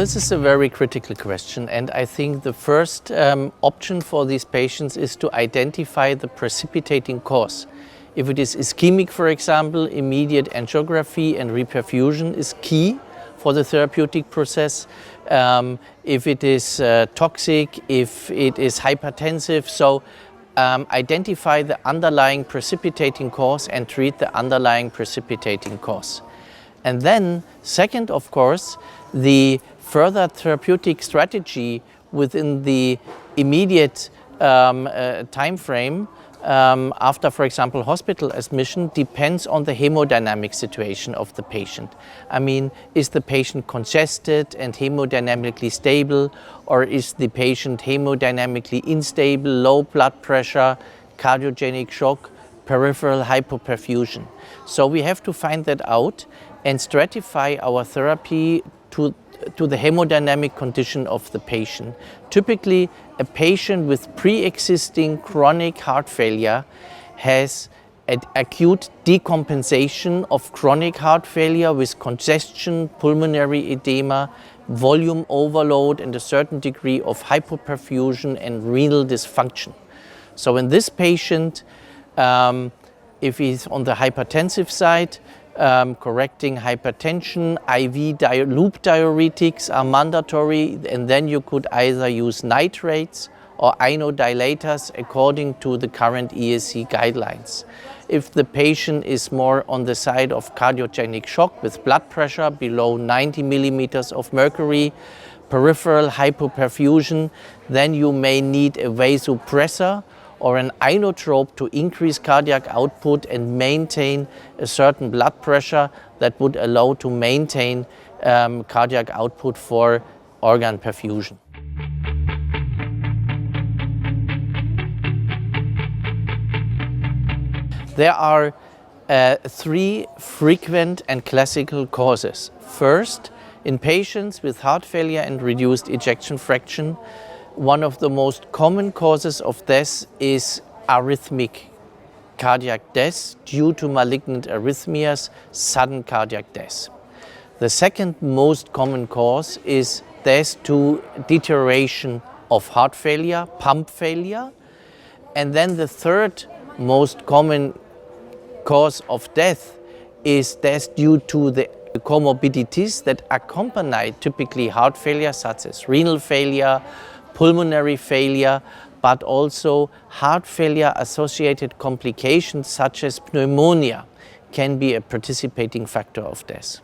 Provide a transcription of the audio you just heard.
this is a very critical question, and I think the first option for these patients is to identify the precipitating cause. If it is ischemic, for example, immediate angiography and reperfusion is key for the therapeutic process. If it is toxic, if it is hypertensive, so identify the underlying precipitating cause and treat the underlying precipitating cause. And then, second, of course, the further therapeutic strategy within the immediate time frame after, for example, hospital admission depends on the hemodynamic situation of the patient. I mean, is the patient congested and hemodynamically stable, or is the patient hemodynamically unstable, low blood pressure, cardiogenic shock, peripheral hypoperfusion? So we have to find that out and stratify our therapy to the hemodynamic condition of the patient. Typically, a patient with pre-existing chronic heart failure has an acute decompensation of chronic heart failure with congestion, pulmonary edema, volume overload, and a certain degree of hypoperfusion and renal dysfunction. So in this patient, if he's on the hypertensive side, correcting hypertension, IV loop diuretics are mandatory, and then you could either use nitrates or inodilators according to the current ESC guidelines. If the patient is more on the side of cardiogenic shock with blood pressure below 90 millimeters of mercury, peripheral hypoperfusion, then you may need a vasopressor or an inotrope to increase cardiac output and maintain a certain blood pressure that would allow to maintain cardiac output for organ perfusion. There are three frequent and classical causes. First, in patients with heart failure and reduced ejection fraction, one of the most common causes of death is arrhythmic cardiac death due to malignant arrhythmias, sudden cardiac death. The second most common cause is death to deterioration of heart failure, pump failure. And then the third most common cause of death is death due to the comorbidities that accompany typically heart failure, such as renal failure, pulmonary failure, but also heart failure associated complications such as pneumonia can be a participating factor of death.